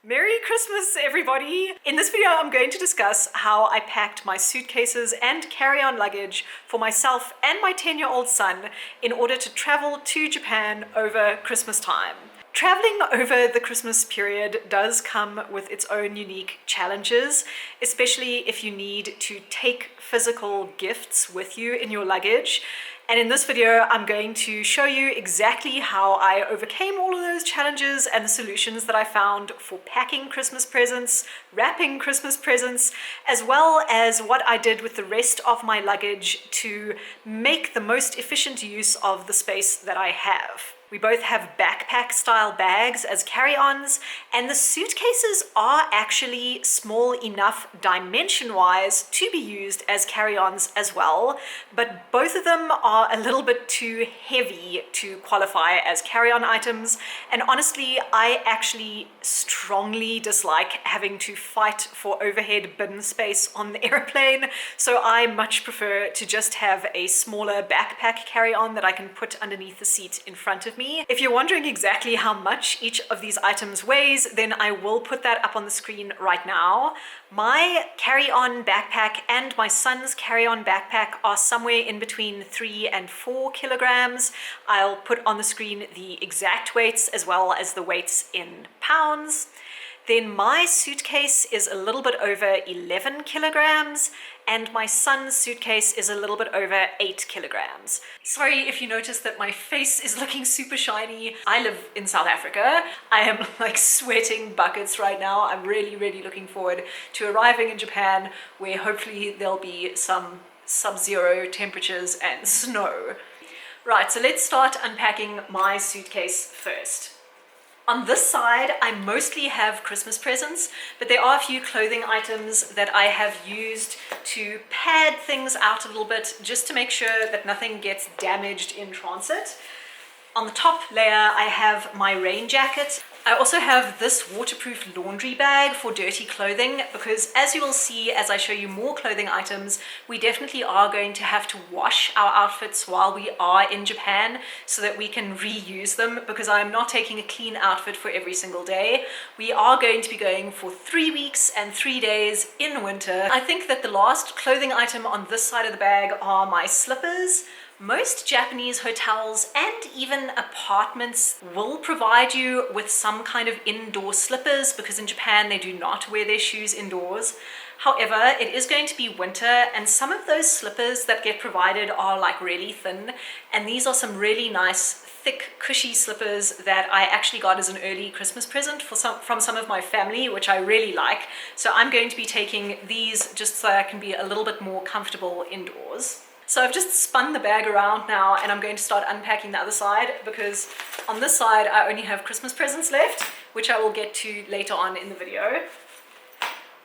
Merry Christmas, everybody! In this video, I'm going to discuss how I packed my suitcases and carry-on luggage for myself and my 10-year-old son in order to travel to Japan over Christmas time. Traveling over the Christmas period does come with its own unique challenges, especially if you need to take physical gifts with you in your luggage. And in this video, I'm going to show you exactly how I overcame all of those challenges and the solutions that I found for packing Christmas presents, wrapping Christmas presents, as well as what I did with the rest of my luggage to make the most efficient use of the space that I have. We both have backpack style bags as carry-ons, and the suitcases are actually small enough dimension-wise to be used as carry-ons as well, but both of them are a little bit too heavy to qualify as carry-on items, and honestly, I actually strongly dislike having to fight for overhead bin space on the airplane, so I much prefer to just have a smaller backpack carry-on that I can put underneath the seat in front of me. If you're wondering exactly how much each of these items weighs, then I will put that up on the screen right now. My carry-on backpack and my son's carry-on backpack are somewhere in between 3 and 4 kilograms. I'll put on the screen the exact weights as well as the weights in pounds. Then my suitcase is a little bit over 11 kilograms, and my son's suitcase is a little bit over 8 kilograms. Sorry if you notice that my face is looking super shiny. I live in South Africa. I am like sweating buckets right now. I'm really looking forward to arriving in Japan, where hopefully there'll be some sub-zero temperatures and snow. Right, so let's start unpacking my suitcase first. On this side, I mostly have Christmas presents, but there are a few clothing items that I have used to pad things out a little bit, just to make sure that nothing gets damaged in transit. On the top layer, I have my rain jacket. I also have this waterproof laundry bag for dirty clothing, because as you will see as I show you more clothing items, we definitely are going to have to wash our outfits while we are in Japan so that we can reuse them, because I'm not taking a clean outfit for every single day. We are going to be going for 3 weeks and 3 days in winter. I think that the last clothing item on this side of the bag are my slippers. Most Japanese hotels and even apartments will provide you with some kind of indoor slippers, because in Japan they do not wear their shoes indoors. However, it is going to be winter, and some of those slippers that get provided are like really thin, and these are some really nice thick cushy slippers that I actually got as an early Christmas present from some of my family, which I really like. So I'm going to be taking these just so I can be a little bit more comfortable indoors. So I've just spun the bag around now, and I'm going to start unpacking the other side, because on this side I only have Christmas presents left, which I will get to later on in the video.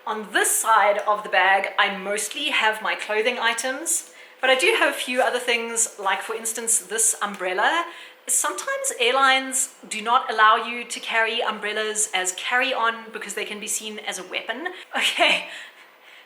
On this side of the bag, I mostly have my clothing items, but I do have a few other things, like for instance this umbrella. Sometimes airlines do not allow you to carry umbrellas as carry-on because they can be seen as a weapon. Okay,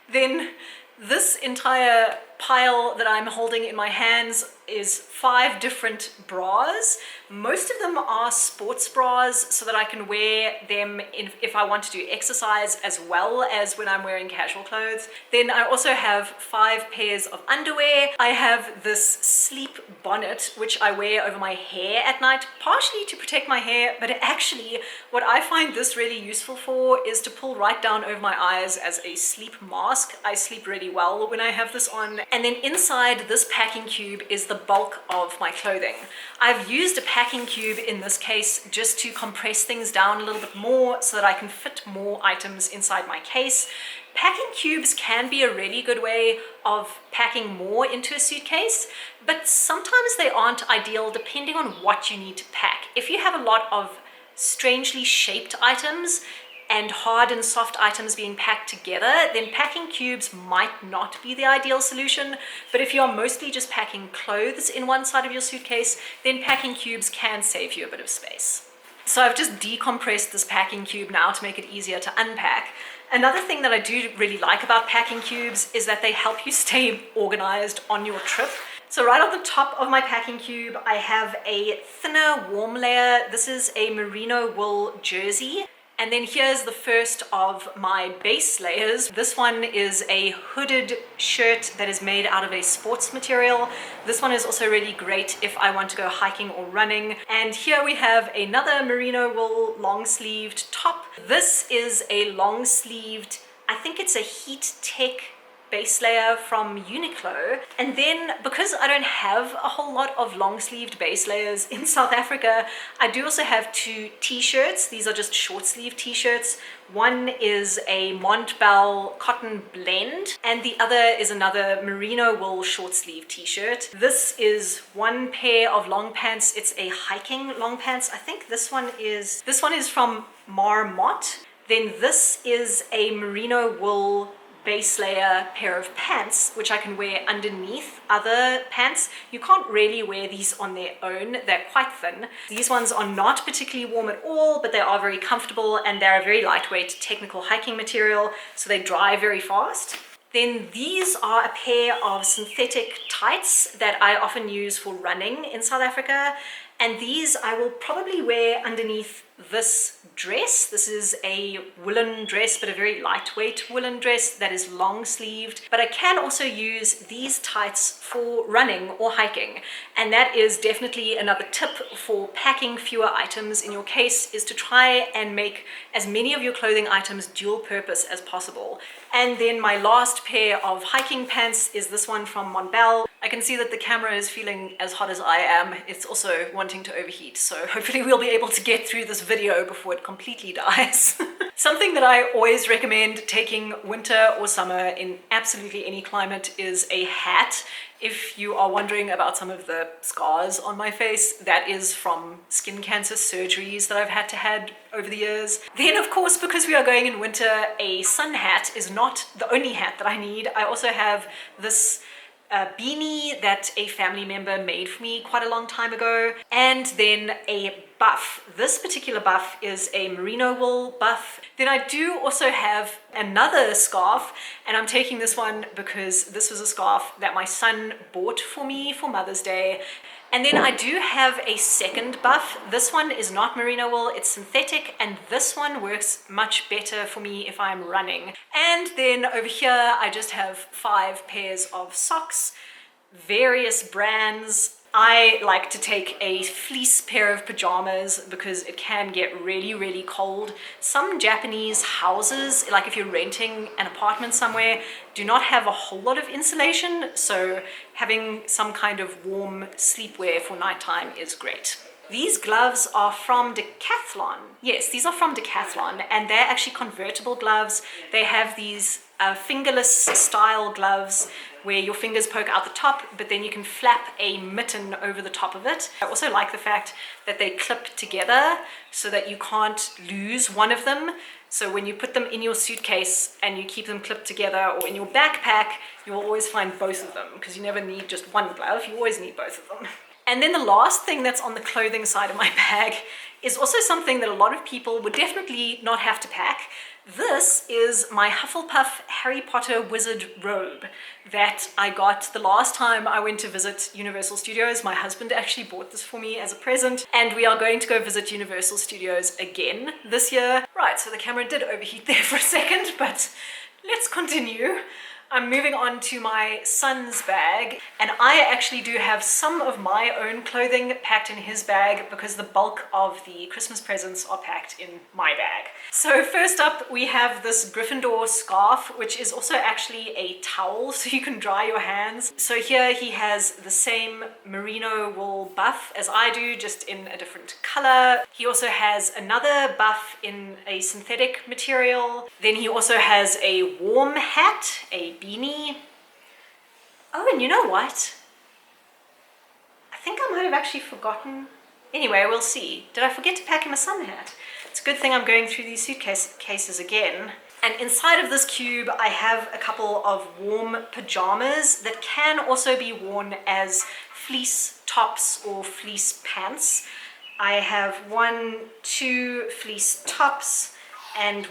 then this entire pile that I'm holding in my hands is 5 different bras. Most of them are sports bras, so that I can wear them if I want to do exercise as well as when I'm wearing casual clothes. Then I also have 5 pairs of underwear. I have this sleep bonnet which I wear over my hair at night, partially to protect my hair, but actually what I find this really useful for is to pull right down over my eyes as a sleep mask. I sleep really well when I have this on. And then inside this packing cube is the bulk of my clothing. I've used a packing cube in this case just to compress things down a little bit more so that I can fit more items inside my case. Packing cubes can be a really good way of packing more into a suitcase, but sometimes they aren't ideal depending on what you need to pack. If you have a lot of strangely shaped items and hard and soft items being packed together, then packing cubes might not be the ideal solution. But if you're mostly just packing clothes in one side of your suitcase, then packing cubes can save you a bit of space. So I've just decompressed this packing cube now to make it easier to unpack. Another thing that I do really like about packing cubes is that they help you stay organized on your trip. So right on the top of my packing cube, I have a thinner warm layer. This is a merino wool jersey. And then here's the first of my base layers. This one is a hooded shirt that is made out of a sports material. This one is also really great if I want to go hiking or running. And here we have another merino wool long-sleeved top. This is a long-sleeved, I think it's a Heat Tech base layer from Uniqlo. And then because I don't have a whole lot of long-sleeved base layers in South Africa, I do also have two t-shirts. These are just short-sleeve t-shirts. One is a Montbell cotton blend, and the other is another merino wool short-sleeve t-shirt. This is one pair of long pants. It's a hiking long pants. I think this one is from Marmot. Then this is a merino wool base layer pair of pants, which I can wear underneath other pants. You can't really wear these on their own. They're quite thin. These ones are not particularly warm at all, but they are very comfortable, and they're a very lightweight technical hiking material, so they dry very fast. Then these are a pair of synthetic tights that I often use for running in South Africa. And these I will probably wear underneath this dress. This is a woolen dress, but a very lightweight woolen dress that is long sleeved. But I can also use these tights for running or hiking. And that is definitely another tip for packing fewer items in your case, is to try and make as many of your clothing items dual purpose as possible. And then my last pair of hiking pants is this one from Montbell. I can see that the camera is feeling as hot as I am. It's also wanting to overheat, so hopefully we'll be able to get through this video before it completely dies. Something that I always recommend taking winter or summer in absolutely any climate is a hat. If you are wondering about some of the scars on my face, that is from skin cancer surgeries that I've had to have over the years. Then of course, because we are going in winter, a sun hat is not the only hat that I need. I also have this beanie that a family member made for me quite a long time ago, and then a buff. This particular buff is a merino wool buff. Then I do also have another scarf, and I'm taking this one because this was a scarf that my son bought for me for Mother's Day. And then I do have a second buff. This one is not merino wool, it's synthetic, and this one works much better for me if I'm running. And then over here, I just have 5 pairs of socks, various brands. I like to take a fleece pair of pajamas because it can get really, really cold. Some Japanese houses, like if you're renting an apartment somewhere, do not have a whole lot of insulation, so having some kind of warm sleepwear for nighttime is great. These gloves are from Decathlon. Yes, these are from Decathlon, and they're actually convertible gloves. They have these fingerless style gloves where your fingers poke out the top, but then you can flap a mitten over the top of it. I also like the fact that they clip together so that you can't lose one of them. So when you put them in your suitcase and you keep them clipped together, or in your backpack, you'll always find both of them, because you never need just one glove, you always need both of them. And then the last thing that's on the clothing side of my bag is also something that a lot of people would definitely not have to pack. This is my Hufflepuff Harry Potter wizard robe that I got the last time I went to visit Universal Studios. My husband actually bought this for me as a present, and we are going to go visit Universal Studios again this year. Right, so the camera did overheat there for a second, but let's continue. I'm moving on to my son's bag, and I actually do have some of my own clothing packed in his bag because the bulk of the Christmas presents are packed in my bag. So first up, we have this Gryffindor scarf, which is also actually a towel so you can dry your hands. So here he has the same merino wool buff as I do, just in a different color. He also has another buff in a synthetic material. Then he also has a warm hat, a beanie. Oh, and you know what? I think I might have actually forgotten. Anyway, we'll see. Did I forget to pack him a sun hat? It's a good thing I'm going through these suitcases again. And inside of this cube, I have a couple of warm pajamas that can also be worn as fleece tops or fleece pants. I have 2 fleece tops and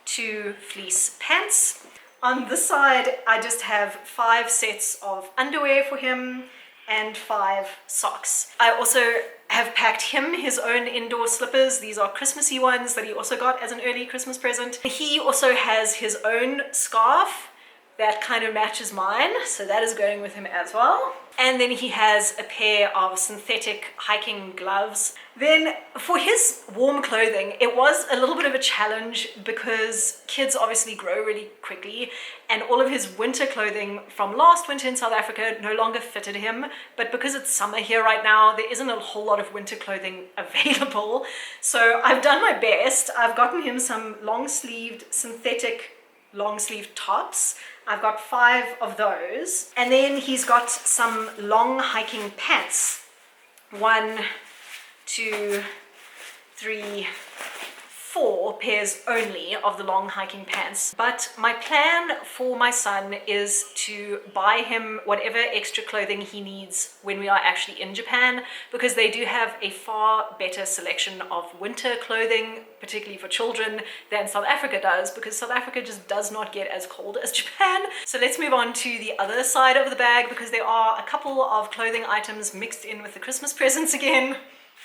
2 fleece pants. On this side, I just have 5 sets of underwear for him. and 5 socks. I also have packed him his own indoor slippers. These are Christmassy ones that he also got as an early Christmas present. He also has his own scarf that kind of matches mine, so that is going with him as well. And then he has a pair of synthetic hiking gloves. Then for his warm clothing, it was a little bit of a challenge because kids obviously grow really quickly, and all of his winter clothing from last winter in South Africa no longer fitted him. But because it's summer here right now, there isn't a whole lot of winter clothing available. So I've done my best. I've gotten him some long-sleeved synthetic long-sleeve tops. I've got 5 of those. And then he's got some long hiking pants. 1, 2, 3, 4 pairs only of the long hiking pants. But my plan for my son is to buy him whatever extra clothing he needs when we are actually in Japan, because they do have a far better selection of winter clothing, particularly for children, than South Africa does, because South Africa just does not get as cold as Japan. So let's move on to the other side of the bag, because there are a couple of clothing items mixed in with the Christmas presents again.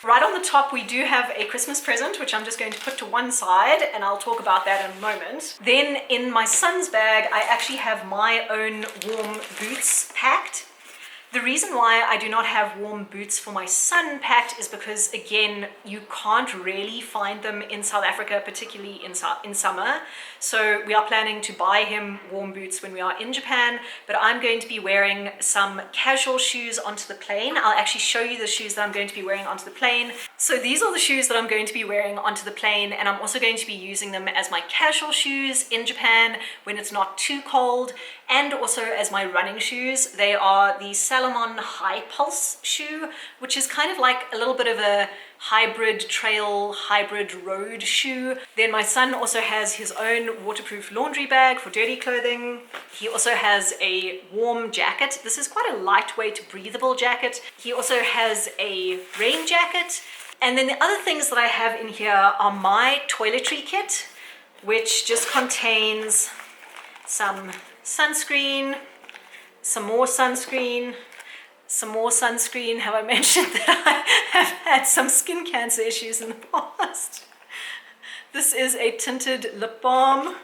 Right on the top, we do have a Christmas present, which I'm just going to put to one side, and I'll talk about that in a moment. Then in my son's bag, I actually have my own warm boots packed. The reason why I do not have warm boots for my son packed is because, again, you can't really find them in South Africa, particularly in summer. So we are planning to buy him warm boots when we are in Japan, but I'm going to be wearing some casual shoes onto the plane. I'll actually show you the shoes that I'm going to be wearing onto the plane. So these are the shoes that I'm going to be wearing onto the plane, and I'm also going to be using them as my casual shoes in Japan when it's not too cold, and also as my running shoes. They are the Salomon High Pulse shoe, which is kind of like a little bit of a hybrid trail, hybrid road shoe. Then my son also has his own waterproof laundry bag for dirty clothing. He also has a warm jacket. This is quite a lightweight, breathable jacket. He also has a rain jacket. And then the other things that I have in here are my toiletry kit, which just contains some sunscreen, some more sunscreen, some more sunscreen. Have I mentioned that I have had some skin cancer issues in the past? This is a tinted lip balm.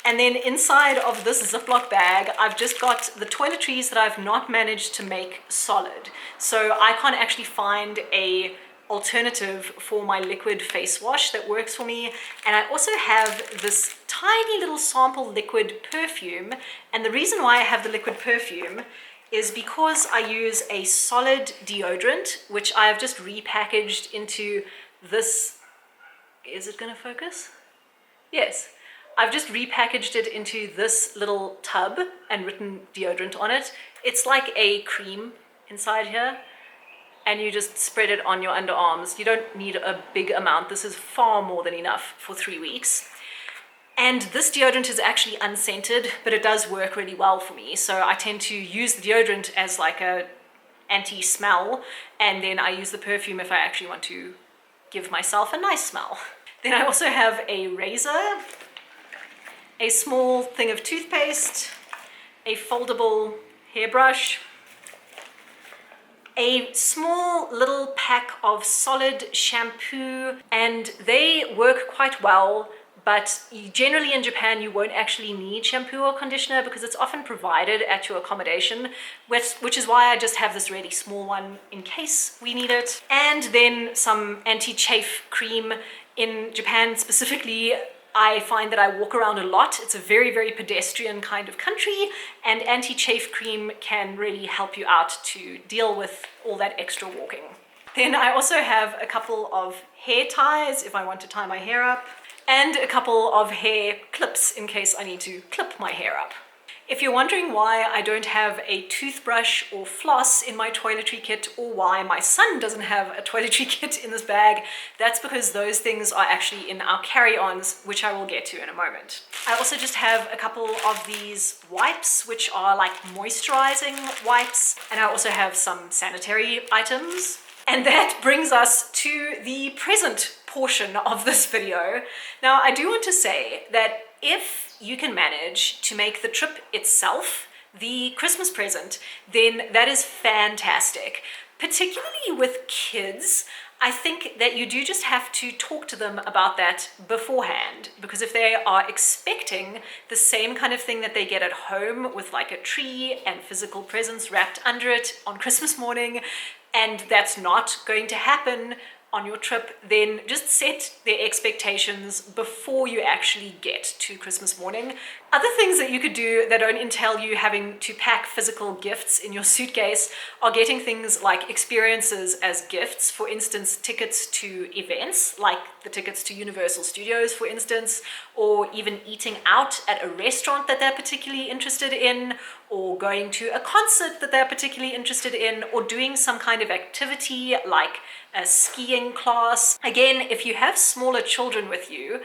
And then inside of this Ziploc bag, I've just got the toiletries that I've not managed to make solid. So I can't actually find a alternative for my liquid face wash that works for me. And I also have this tiny little sample liquid perfume. And the reason why I have the liquid perfume is because I use a solid deodorant, which I have just repackaged into this. Is it going to focus? Yes. I've just repackaged it into this little tub and written deodorant on it. It's like a cream inside here, and you just spread it on your underarms. You don't need a big amount. This is far more than enough for 3 weeks. And this deodorant is actually unscented, but it does work really well for me. So I tend to use the deodorant as like a anti-smell, and then I use the perfume if I actually want to give myself a nice smell. Then I also have a razor, a small thing of toothpaste, a foldable hairbrush, a small little pack of solid shampoo, and they work quite well. But generally in Japan, you won't actually need shampoo or conditioner because it's often provided at your accommodation, which is why I just have this really small one in case we need it. And then some anti-chafe cream. In Japan specifically, I find that I walk around a lot. It's a very, very pedestrian kind of country, and anti-chafe cream can really help you out to deal with all that extra walking. Then I also have a couple of hair ties if I want to tie my hair up, and a couple of hair clips in case I need to clip my hair up. If you're wondering why I don't have a toothbrush or floss in my toiletry kit, or why my son doesn't have a toiletry kit in this bag, that's because those things are actually in our carry-ons, which I will get to in a moment. I also just have a couple of these wipes, which are like moisturizing wipes, and I also have some sanitary items. And that brings us to the present portion of this video. Now, I do want to say that if you can manage to make the trip itself the Christmas present, then that is fantastic. Particularly with kids, I think that you do just have to talk to them about that beforehand, because if they are expecting the same kind of thing that they get at home with like a tree and physical presents wrapped under it on Christmas morning, and that's not going to happen on your trip, then just set their expectations before you actually get to Christmas morning. Other things that you could do that don't entail you having to pack physical gifts in your suitcase are getting things like experiences as gifts. For instance, tickets to events, like the tickets to Universal Studios, for instance, or even eating out at a restaurant that they're particularly interested in, or going to a concert that they're particularly interested in, or doing some kind of activity like a skiing class. Again, if you have smaller children with you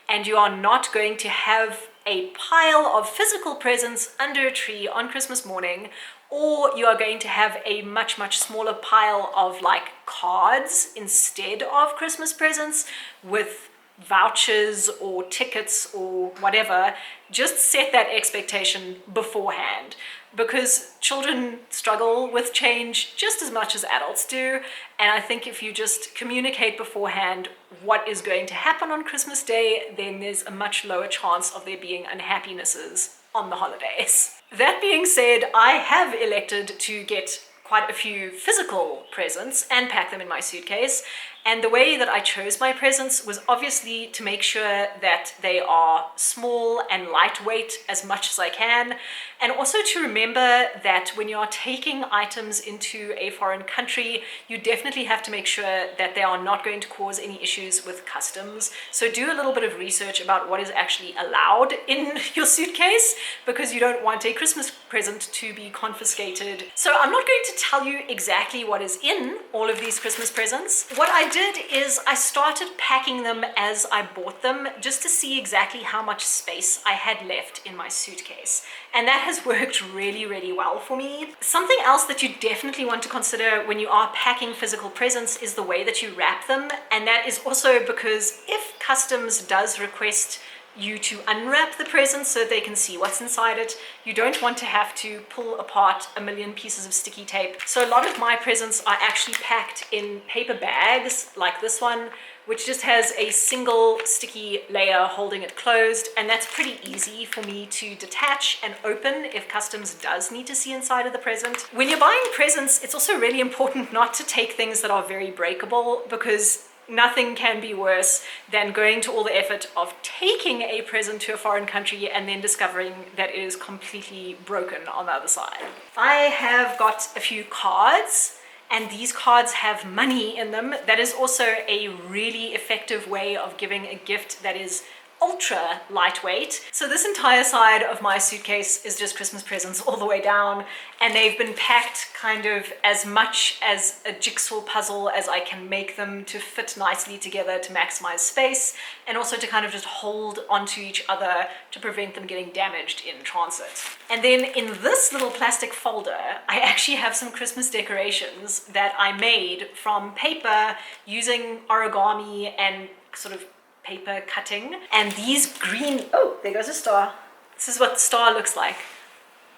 and you are not going to have a pile of physical presents under a tree on Christmas morning, or you are going to have a much, much smaller pile of like cards instead of Christmas presents with vouchers or tickets or whatever, just set that expectation beforehand, because children struggle with change just as much as adults do. And I think if you just communicate beforehand what is going to happen on Christmas Day, then there's a much lower chance of there being unhappinesses on the holidays. That being said, I have elected to get quite a few physical presents and pack them in my suitcase. And the way that I chose my presents was obviously to make sure that they are small and lightweight as much as I can. And also to remember that when you are taking items into a foreign country, you definitely have to make sure that they are not going to cause any issues with customs. So do a little bit of research about what is actually allowed in your suitcase, because you don't want a Christmas present to be confiscated. So I'm not going to tell you exactly what is in all of these Christmas presents. What I did is I started packing them as I bought them, just to see exactly how much space I had left in my suitcase. And that has worked really, really well for me. Something else that you definitely want to consider when you are packing physical presents is the way that you wrap them. And that is also because if customs does request you to unwrap the present so they can see what's inside it, you don't want to have to pull apart a million pieces of sticky tape. So a lot of my presents are actually packed in paper bags like this one, which just has a single sticky layer holding it closed, and that's pretty easy for me to detach and open if customs does need to see inside of the present. When you're buying presents, it's also really important not to take things that are very breakable, because nothing can be worse than going to all the effort of taking a present to a foreign country and then discovering that it is completely broken on the other side. I have got a few cards, and these cards have money in them. That is also a really effective way of giving a gift that is ultra lightweight. So this entire side of my suitcase is just Christmas presents all the way down, and they've been packed kind of as much as a jigsaw puzzle as I can make them to fit nicely together to maximize space, and also to kind of just hold onto each other to prevent them getting damaged in transit. And then in this little plastic folder, I actually have some Christmas decorations that I made from paper using origami and sort of paper cutting. And these green, oh, there goes a star. This is what the star looks like.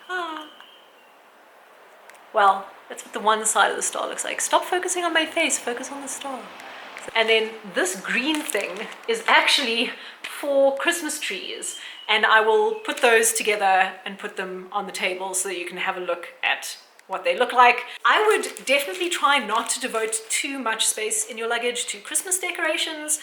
Ah. Well, that's what the one side of the star looks like. Stop focusing on my face, focus on the star. And then this green thing is actually for Christmas trees, and I will put those together and put them on the table so that you can have a look at what they look like. I would definitely try not to devote too much space in your luggage to Christmas decorations.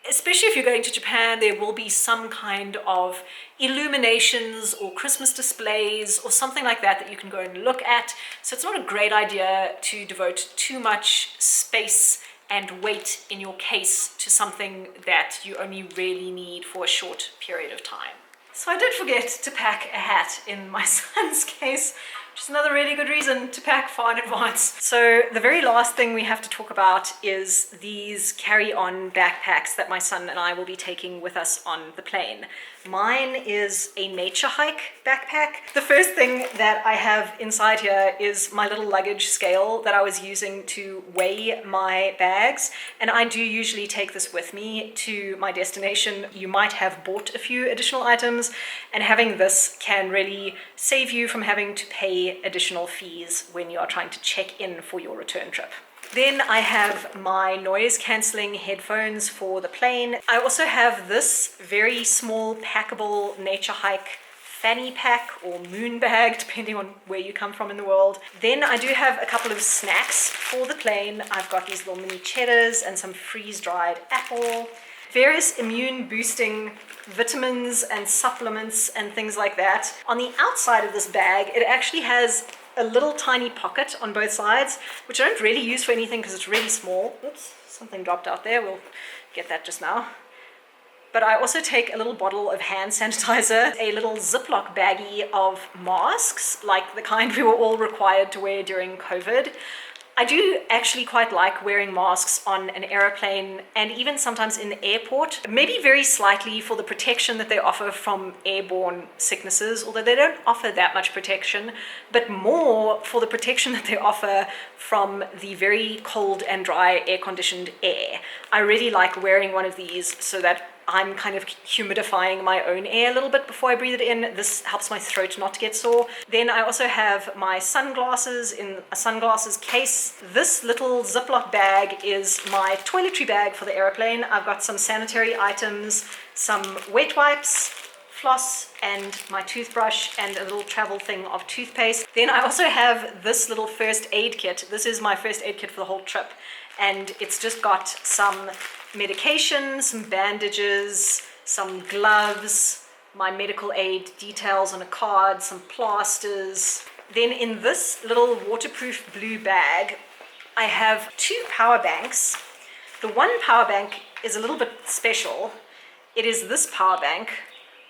Especially if you're going to Japan, there will be some kind of illuminations or Christmas displays or something like that that you can go and look at. So it's not a great idea to devote too much space and weight in your case to something that you only really need for a short period of time. So I did forget to pack a hat in my son's case, Just another really good reason to pack far in advance. So the very last thing we have to talk about is these carry-on backpacks that my son and I will be taking with us on the plane. Mine is a nature hike backpack. The first thing that I have inside here is my little luggage scale that I was using to weigh my bags, and I do usually take this with me to my destination. You might have bought a few additional items, and having this can really save you from having to pay additional fees when you are trying to check in for your return trip. Then I have my noise cancelling headphones for the plane. I also have this very small packable nature hike fanny pack or moon bag, depending on where you come from in the world. Then I do have a couple of snacks for the plane. I've got these little mini cheddars and some freeze-dried apple, various immune boosting vitamins and supplements and things like that. On the outside of this bag, it actually has a little tiny pocket on both sides, which I don't really use for anything because it's really small. Oops, something dropped out there. We'll get that just now. But I also take a little bottle of hand sanitizer, a little Ziploc baggie of masks, like the kind we were all required to wear during COVID. I do actually quite like wearing masks on an aeroplane and even sometimes in the airport, maybe very slightly for the protection that they offer from airborne sicknesses, although they don't offer that much protection, but more for the protection that they offer from the very cold and dry air-conditioned air. I really like wearing one of these so that I'm kind of humidifying my own air a little bit before I breathe it in. This helps my throat not to get sore. Then I also have my sunglasses in a sunglasses case. This little Ziploc bag is my toiletry bag for the airplane. I've got some sanitary items, some wet wipes, floss, and my toothbrush, and a little travel thing of toothpaste. Then I also have this little first aid kit. This is my first aid kit for the whole trip, and it's just got some medication, some bandages, some gloves, my medical aid details on a card, some plasters. Then in this little waterproof blue bag, I have 2 power banks. The one power bank is a little bit special. It is this power bank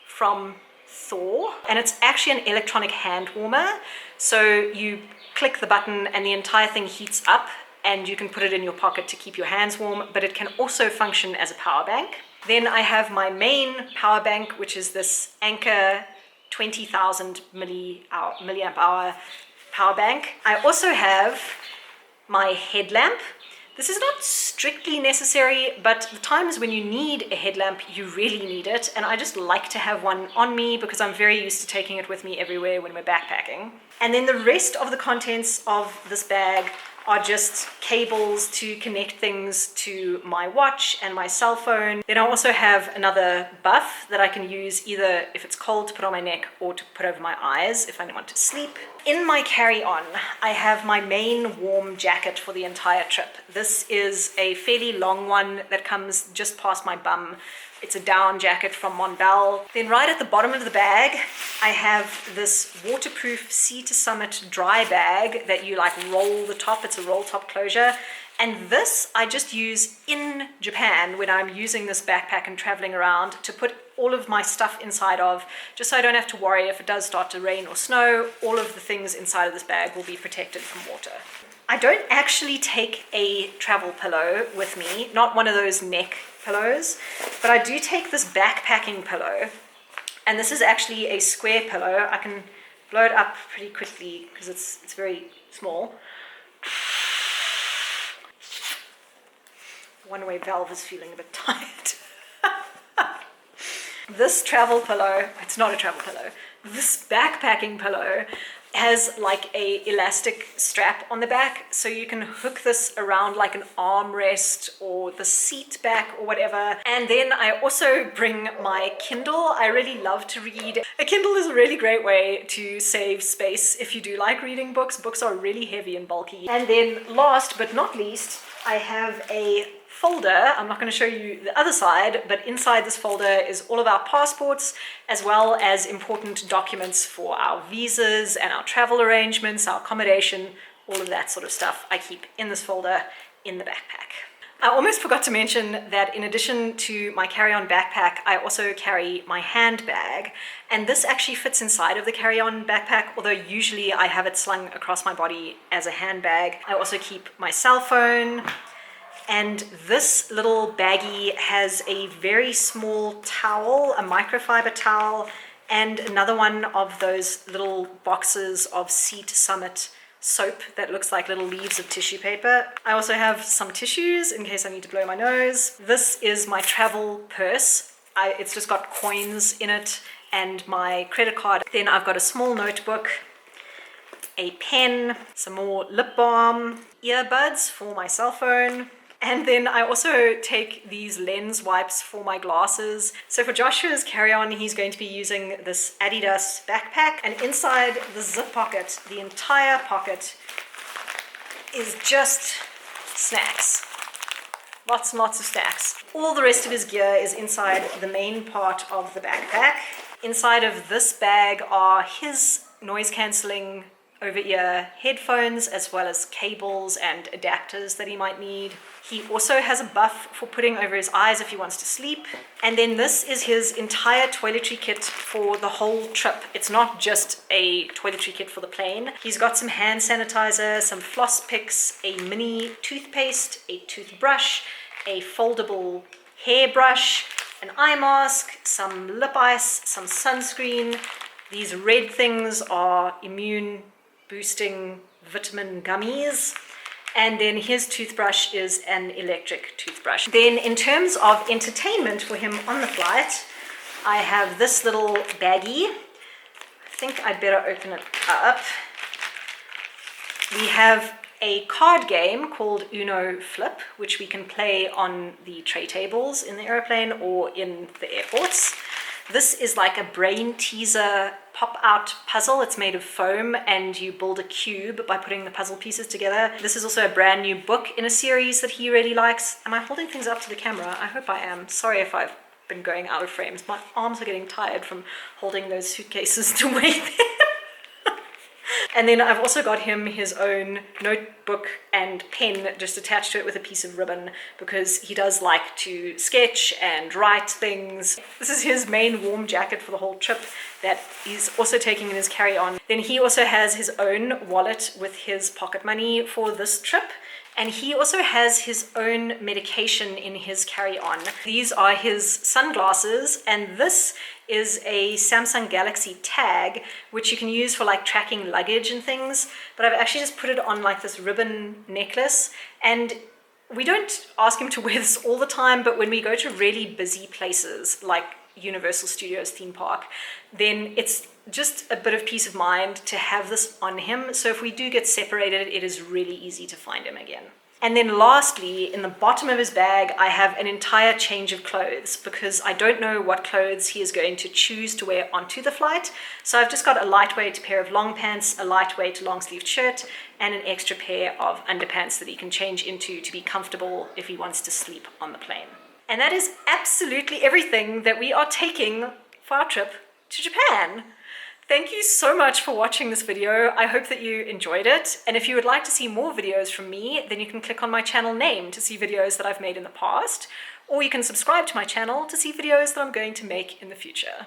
from Thor, and it's actually an electronic hand warmer. So you click the button and the entire thing heats up, and you can put it in your pocket to keep your hands warm, but it can also function as a power bank. Then I have my main power bank, which is this Anker 20,000 milliamp hour power bank. I also have my headlamp. This is not strictly necessary, but the times when you need a headlamp, you really need it, and I just like to have one on me because I'm very used to taking it with me everywhere when we're backpacking. And then the rest of the contents of this bag are just cables to connect things to my watch and my cell phone. Then I also have another buff that I can use either if it's cold to put on my neck or to put over my eyes if I want to sleep. In my carry-on, I have my main warm jacket for the entire trip. This is a fairly long one that comes just past my bum. It's a down jacket from Monbel. Then right at the bottom of the bag, I have this waterproof Sea to Summit dry bag that you like roll the top. It's a roll top closure. And this I just use in Japan when I'm using this backpack and traveling around to put all of my stuff inside of, just so I don't have to worry if it does start to rain or snow. All of the things inside of this bag will be protected from water. I don't actually take a travel pillow with me, not one of those neck pillows, but I do take this backpacking pillow, and this is actually a square pillow. I can blow it up pretty quickly because it's very small. One way valve is feeling a bit tired. This travel pillow, it's not a travel pillow, this backpacking pillow has like a elastic strap on the back, so you can hook this around like an armrest or the seat back or whatever. And then I also bring my Kindle. I really love to read. A Kindle is a really great way to save space if you do like reading books. Books are really heavy and bulky. And then last but not least, I have a folder. I'm not going to show you the other side, but inside this folder is all of our passports, as well as important documents for our visas and our travel arrangements, our accommodation, all of that sort of stuff I keep in this folder in the backpack. I almost forgot to mention that in addition to my carry-on backpack, I also carry my handbag. And this actually fits inside of the carry-on backpack, although usually I have it slung across my body as a handbag. I also keep my cell phone. And this little baggie has a very small towel, a microfiber towel, and another one of those little boxes of Sea to Summit soap that looks like little leaves of tissue paper. I also have some tissues in case I need to blow my nose. This is my travel purse. It's just got coins in it and my credit card. Then I've got a small notebook, a pen, some more lip balm, earbuds for my cell phone. And then I also take these lens wipes for my glasses. So for Joshua's carry-on, he's going to be using this Adidas backpack. And inside the zip pocket, the entire pocket is just snacks. Lots and lots of snacks. All the rest of his gear is inside the main part of the backpack. Inside of this bag are his noise-cancelling over-ear headphones, as well as cables and adapters that he might need. He also has a buff for putting over his eyes if he wants to sleep. And then this is his entire toiletry kit for the whole trip. It's not just a toiletry kit for the plane. He's got some hand sanitizer, some floss picks, a mini toothpaste, a toothbrush, a foldable hairbrush, an eye mask, some lip ice, some sunscreen. These red things are immune boosting vitamin gummies. And then his toothbrush is an electric toothbrush. Then in terms of entertainment for him on the flight, I have this little baggie. I think I'd better open it up. We have a card game called Uno Flip, which we can play on the tray tables in the airplane or in the airports. This is like a brain teaser pop-out puzzle. It's made of foam and you build a cube by putting the puzzle pieces together. This is also a brand new book in a series that he really likes. Am I holding things up to the camera? I hope I am. Sorry if I've been going out of frames. My arms are getting tired from holding those suitcases to weigh them. And then I've also got him his own notebook and pen just attached to it with a piece of ribbon because he does like to sketch and write things. This is his main warm jacket for the whole trip that he's also taking in his carry-on. Then he also has his own wallet with his pocket money for this trip. And he also has his own medication in his carry-on. These are his sunglasses, and this is a Samsung Galaxy tag, which you can use for like tracking luggage and things. But I've actually just put it on like this ribbon necklace. And we don't ask him to wear this all the time, but when we go to really busy places like Universal Studios theme park, then it's just a bit of peace of mind to have this on him. So if we do get separated, it is really easy to find him again. And then lastly, in the bottom of his bag, I have an entire change of clothes because I don't know what clothes he is going to choose to wear onto the flight. So I've just got a lightweight pair of long pants, a lightweight long sleeved shirt, and an extra pair of underpants that he can change into to be comfortable if he wants to sleep on the plane. And that is absolutely everything that we are taking for our trip to Japan. Thank you so much for watching this video. I hope that you enjoyed it. And if you would like to see more videos from me, then you can click on my channel name to see videos that I've made in the past, or you can subscribe to my channel to see videos that I'm going to make in the future.